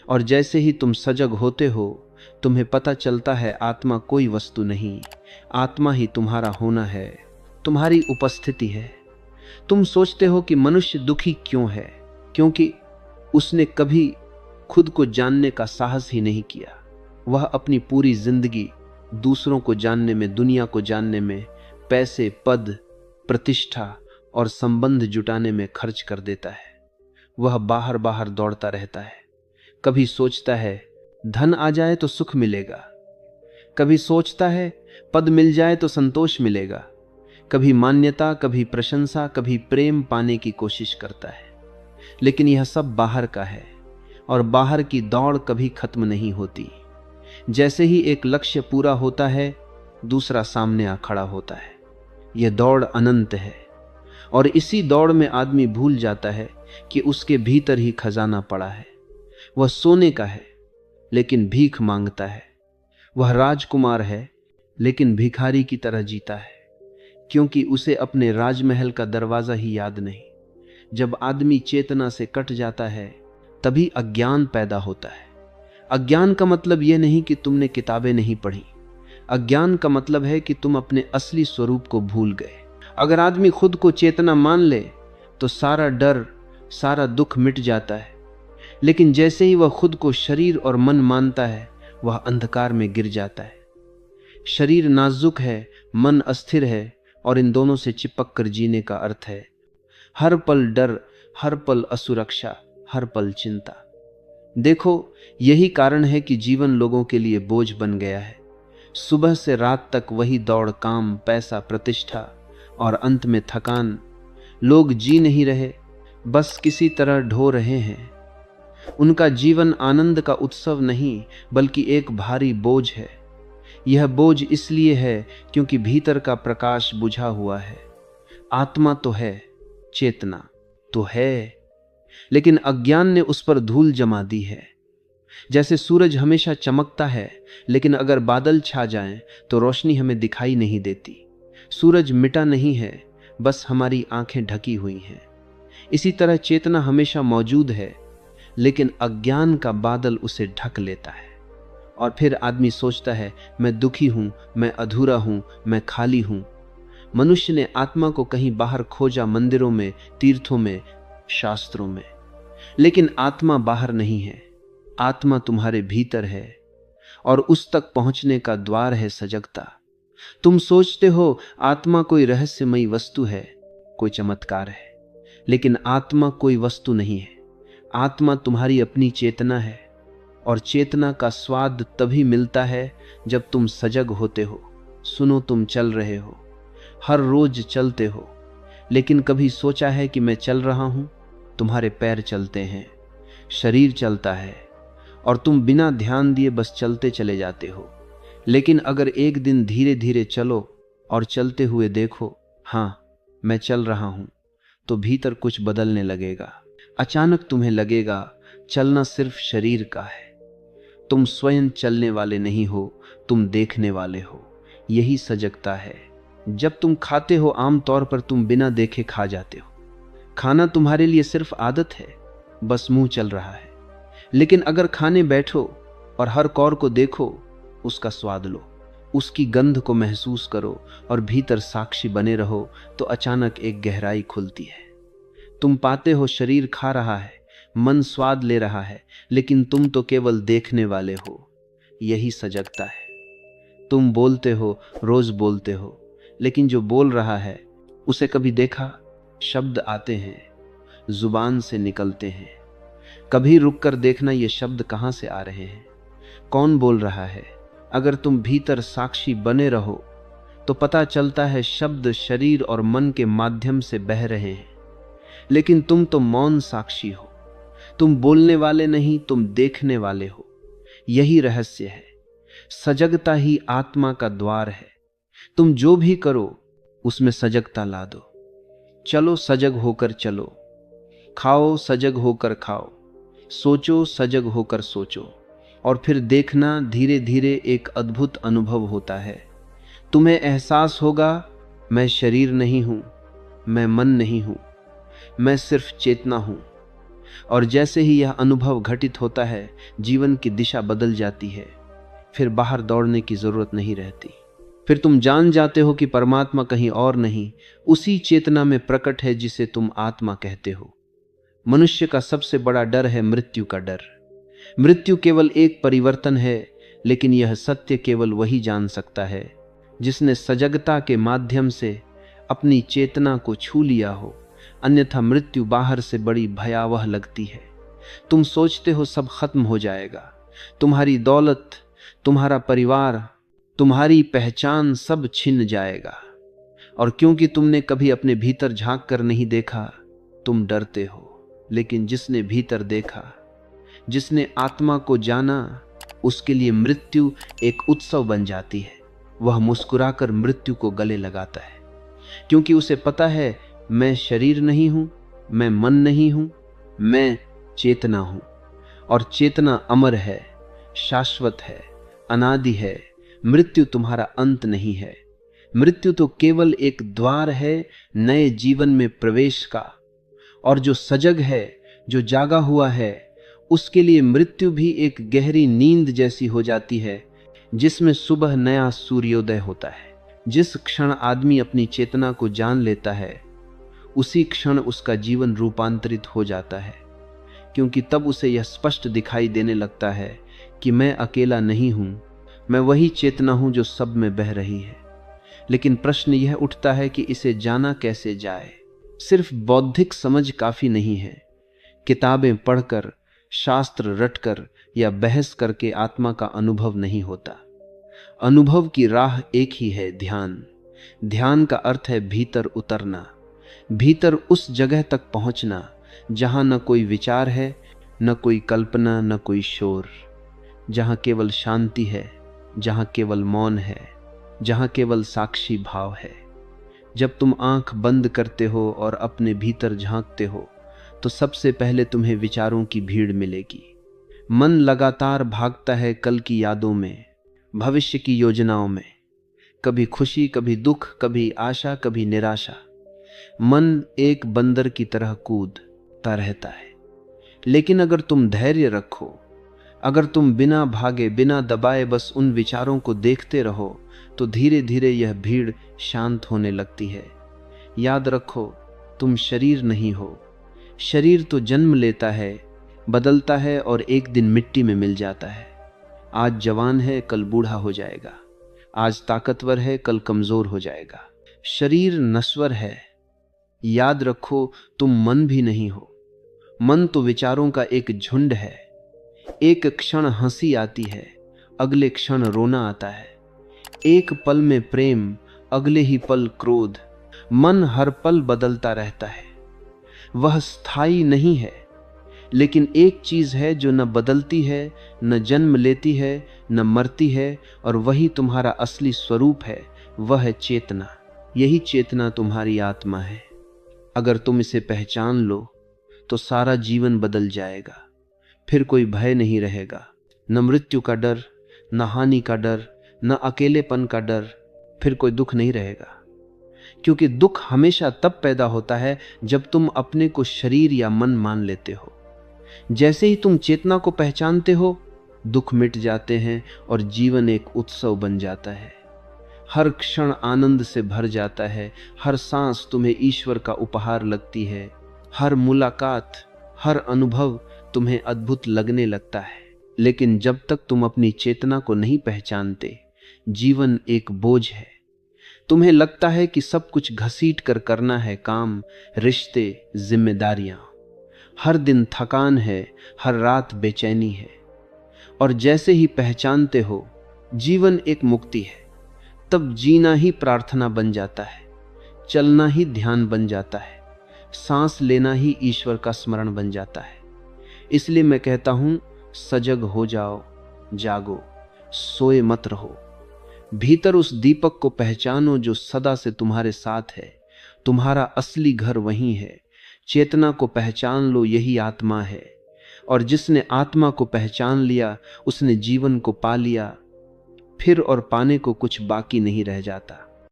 और जैसे ही तुम सजग होते हो, तुम्हें पता चलता है आत्मा कोई वस्तु नहीं, आत्मा ही तुम्हारा होना है, तुम्हारी उपस्थिति है। तुम सोचते हो कि मनुष्य दुखी क्यों है, क्योंकि उसने कभी खुद को जानने का साहस ही नहीं किया। वह अपनी पूरी जिंदगी दूसरों को जानने में, दुनिया को जानने में, पैसे, पद, प्रतिष्ठा और संबंध जुटाने में खर्च कर देता है। वह बाहर बाहर दौड़ता रहता है। कभी सोचता है धन आ जाए तो सुख मिलेगा, कभी सोचता है पद मिल जाए तो संतोष मिलेगा, कभी मान्यता, कभी प्रशंसा, कभी प्रेम पाने की कोशिश करता है। लेकिन यह सब बाहर का है और बाहर की दौड़ कभी खत्म नहीं होती। जैसे ही एक लक्ष्य पूरा होता है, दूसरा सामने आ खड़ा होता है। यह दौड़ अनंत है और इसी दौड़ में आदमी भूल जाता है कि उसके भीतर ही खजाना पड़ा है। वह सोने का है लेकिन भीख मांगता है। वह राजकुमार है लेकिन भिखारी की तरह जीता है, क्योंकि उसे अपने राजमहल का दरवाजा ही याद नहीं। जब आदमी चेतना से कट जाता है, तभी अज्ञान पैदा होता है। अज्ञान का मतलब यह नहीं कि तुमने किताबें नहीं पढ़ी। अज्ञान का मतलब है कि तुम अपने असली स्वरूप को भूल गए। अगर आदमी खुद को चेतना मान ले तो सारा डर, सारा दुख मिट जाता है। लेकिन जैसे ही वह खुद को शरीर और मन मानता है, वह अंधकार में गिर जाता है। शरीर नाजुक है, मन अस्थिर है, और इन दोनों से चिपक कर जीने का अर्थ है हर पल डर, हर पल असुरक्षा, हर पल चिंता। देखो, यही कारण है कि जीवन लोगों के लिए बोझ बन गया है। सुबह से रात तक वही दौड़, काम, पैसा, प्रतिष्ठा और अंत में थकान। लोग जी नहीं रहे, बस किसी तरह ढो रहे हैं। उनका जीवन आनंद का उत्सव नहीं, बल्कि एक भारी बोझ है। यह बोझ इसलिए है क्योंकि भीतर का प्रकाश बुझा हुआ है। आत्मा तो है, चेतना तो है, लेकिन अज्ञान ने उस पर धूल जमा दी है। जैसे सूरज हमेशा चमकता है, लेकिन अगर बादल छा जाएं तो रोशनी हमें दिखाई नहीं देती। सूरज मिटा नहीं है, बस हमारी आंखें ढकी हुई हैं। इसी तरह चेतना हमेशा मौजूद है, लेकिन अज्ञान का बादल उसे ढक लेता है। और फिर आदमी सोचता है, मैं दुखी हूं, मैं अधूरा हूं, मैं खाली हूं। मनुष्य ने आत्मा को कहीं बाहर खोजा, मंदिरों में, तीर्थों में, शास्त्रों में। लेकिन आत्मा बाहर नहीं है, आत्मा तुम्हारे भीतर है, और उस तक पहुंचने का द्वार है सजगता। तुम सोचते हो आत्मा कोई रहस्यमयी वस्तु है, कोई चमत्कार है, लेकिन आत्मा कोई वस्तु नहीं है। आत्मा तुम्हारी अपनी चेतना है, और चेतना का स्वाद तभी मिलता है जब तुम सजग होते हो। सुनो, तुम चल रहे हो, हर रोज चलते हो, लेकिन कभी सोचा है कि मैं चल रहा हूं? तुम्हारे पैर चलते हैं, शरीर चलता है, और तुम बिना ध्यान दिए बस चलते चले जाते हो। लेकिन अगर एक दिन धीरे धीरे चलो और चलते हुए देखो, हाँ मैं चल रहा हूं, तो भीतर कुछ बदलने लगेगा। अचानक तुम्हें लगेगा चलना सिर्फ शरीर का है। तुम स्वयं चलने वाले नहीं हो, तुम देखने वाले हो। यही सजगता है। जब तुम खाते हो, आमतौर पर तुम बिना देखे खा जाते हो। खाना तुम्हारे लिए सिर्फ आदत है, बस मुंह चल रहा है। लेकिन अगर खाने बैठो और हर कौर को देखो, उसका स्वाद लो, उसकी गंध को महसूस करो और भीतर साक्षी बने रहो, तो अचानक एक गहराई खुलती है। तुम पाते हो शरीर खा रहा है, मन स्वाद ले रहा है, लेकिन तुम तो केवल देखने वाले हो। यही सजगता है। तुम बोलते हो, रोज बोलते हो, लेकिन जो बोल रहा है उसे कभी देखा? शब्द आते हैं, जुबान से निकलते हैं। कभी रुककर देखना ये शब्द कहां से आ रहे हैं, कौन बोल रहा है। अगर तुम भीतर साक्षी बने रहो तो पता चलता है शब्द शरीर और मन के माध्यम से बह रहे हैं, लेकिन तुम तो मौन साक्षी हो। तुम बोलने वाले नहीं, तुम देखने वाले हो। यही रहस्य है। सजगता ही आत्मा का द्वार है। तुम जो भी करो उसमें सजगता ला दो। चलो, सजग होकर चलो। खाओ, सजग होकर खाओ। सोचो, सजग होकर सोचो। और फिर देखना, धीरे धीरे एक अद्भुत अनुभव होता है। तुम्हें एहसास होगा, मैं शरीर नहीं हूं, मैं मन नहीं हूं, मैं सिर्फ चेतना हूं। और जैसे ही यह अनुभव घटित होता है, जीवन की दिशा बदल जाती है। फिर बाहर दौड़ने की जरूरत नहीं रहती। फिर तुम जान जाते हो कि परमात्मा कहीं और नहीं, उसी चेतना में प्रकट है जिसे तुम आत्मा कहते हो। मनुष्य का सबसे बड़ा डर है मृत्यु का डर। मृत्यु केवल एक परिवर्तन है, लेकिन यह सत्य केवल वही जान सकता है जिसने सजगता के माध्यम से अपनी चेतना को छू लिया हो। अन्यथा मृत्यु बाहर से बड़ी भयावह लगती है। तुम सोचते हो सब खत्म हो जाएगा, तुम्हारी दौलत, तुम्हारा परिवार, तुम्हारी पहचान सब छिन जाएगा, और क्योंकि तुमने कभी अपने भीतर झांक कर नहीं देखा, तुम डरते हो। लेकिन जिसने भीतर देखा, जिसने आत्मा को जाना, उसके लिए मृत्यु एक उत्सव बन जाती है। वह मुस्कुराकर मृत्यु को गले लगाता है, क्योंकि उसे पता है मैं शरीर नहीं हूं, मैं मन नहीं हूं, मैं चेतना हूं। और चेतना अमर है, शाश्वत है, अनादि है। मृत्यु तुम्हारा अंत नहीं है। मृत्यु तो केवल एक द्वार है नए जीवन में प्रवेश का। और जो सजग है, जो जागा हुआ है, उसके लिए मृत्यु भी एक गहरी नींद जैसी हो जाती है, जिसमें सुबह नया सूर्योदय होता है। जिस क्षण आदमी अपनी चेतना को जान लेता है, उसी क्षण उसका जीवन रूपांतरित हो जाता है, क्योंकि तब उसे यह स्पष्ट दिखाई देने लगता है कि मैं अकेला नहीं हूं, मैं वही चेतना हूं जो सब में बह रही है। लेकिन प्रश्न यह उठता है कि इसे जाना कैसे जाए। सिर्फ बौद्धिक समझ काफी नहीं है। किताबें पढ़कर, शास्त्र रटकर या बहस करके आत्मा का अनुभव नहीं होता। अनुभव की राह एक ही है, ध्यान। ध्यान का अर्थ है भीतर उतरना, भीतर उस जगह तक पहुंचना जहां न कोई विचार है, न कोई कल्पना, न कोई शोर, जहां केवल शांति है, जहां केवल मौन है, जहां केवल साक्षी भाव है। जब तुम आंख बंद करते हो और अपने भीतर झांकते हो, तो सबसे पहले तुम्हें विचारों की भीड़ मिलेगी। मन लगातार भागता है कल की यादों में, भविष्य की योजनाओं में, कभी खुशी, कभी दुख, कभी आशा, कभी निराशा। मन एक बंदर की तरह कूदता रहता है। लेकिन अगर तुम धैर्य रखो, अगर तुम बिना भागे, बिना दबाए बस उन विचारों को देखते रहो, तो धीरे धीरे यह भीड़ शांत होने लगती है। याद रखो, तुम शरीर नहीं हो। शरीर तो जन्म लेता है, बदलता है और एक दिन मिट्टी में मिल जाता है। आज जवान है, कल बूढ़ा हो जाएगा। आज ताकतवर है, कल कमजोर हो जाएगा। शरीर नश्वर है। याद रखो, तुम मन भी नहीं हो। मन तो विचारों का एक झुंड है। एक क्षण हंसी आती है, अगले क्षण रोना आता है। एक पल में प्रेम, अगले ही पल क्रोध। मन हर पल बदलता रहता है। वह स्थायी नहीं है। लेकिन एक चीज है जो न बदलती है, न जन्म लेती है, न मरती है, और वही तुम्हारा असली स्वरूप है। वह है चेतना। यही चेतना तुम्हारी आत्मा है। अगर तुम इसे पहचान लो, तो सारा जीवन बदल जाएगा। फिर कोई भय नहीं रहेगा, न मृत्यु का डर, न हानि का डर, न अकेलेपन का डर। फिर कोई दुख नहीं रहेगा, क्योंकि दुख हमेशा तब पैदा होता है जब तुम अपने को शरीर या मन मान लेते हो। जैसे ही तुम चेतना को पहचानते हो, दुख मिट जाते हैं और जीवन एक उत्सव बन जाता है। हर क्षण आनंद से भर जाता है। हर सांस तुम्हें ईश्वर का उपहार लगती है। हर मुलाकात, हर अनुभव तुम्हें अद्भुत लगने लगता है। लेकिन जब तक तुम अपनी चेतना को नहीं पहचानते, जीवन एक बोझ है। तुम्हें लगता है कि सब कुछ घसीट कर करना है, काम, रिश्ते, जिम्मेदारियां। हर दिन थकान है, हर रात बेचैनी है। और जैसे ही पहचानते हो जीवन एक मुक्ति है, तब जीना ही प्रार्थना बन जाता है, चलना ही ध्यान बन जाता है, सांस लेना ही ईश्वर का स्मरण बन जाता है। इसलिए मैं कहता हूं, सजग हो जाओ, जागो, सोए मत रहो। भीतर उस दीपक को पहचानो जो सदा से तुम्हारे साथ है। तुम्हारा असली घर वहीं है। चेतना को पहचान लो, यही आत्मा है। और जिसने आत्मा को पहचान लिया, उसने जीवन को पा लिया। फिर और पाने को कुछ बाकी नहीं रह जाता।